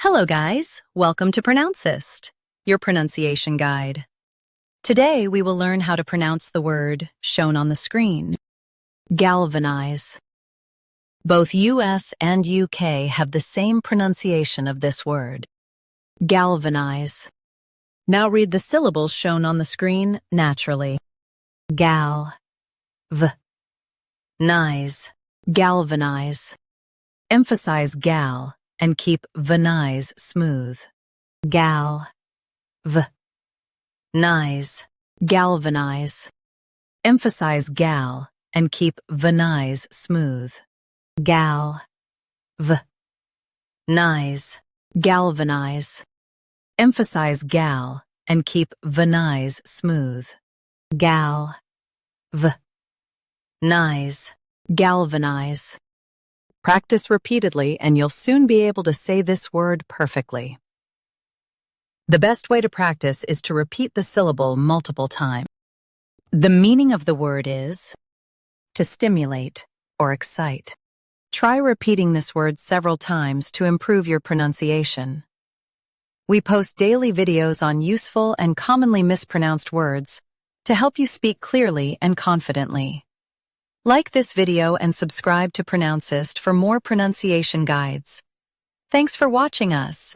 Hello guys, welcome to Pronouncist, your pronunciation guide. Today we will learn how to pronounce the word shown on the screen. Galvanize. Both US and UK have the same pronunciation of this word. Galvanize. Now read the syllables shown on the screen naturally. Gal. V. Nize. Galvanize. Emphasize gal and keep vanize smooth. Gal. V. Nize. Galvanize. Emphasize gal and keep vanize smooth. Gal. V. Nize. Galvanize. Emphasize gal and keep vanize smooth. Gal. V. Nize. Galvanize. Practice repeatedly and you'll soon be able to say this word perfectly. The best way to practice is to repeat the syllable multiple times. The meaning of the word is to stimulate or excite. Try repeating this word several times to improve your pronunciation. We post daily videos on useful and commonly mispronounced words to help you speak clearly and confidently. Like this video and subscribe to Pronouncist for more pronunciation guides. Thanks for watching us.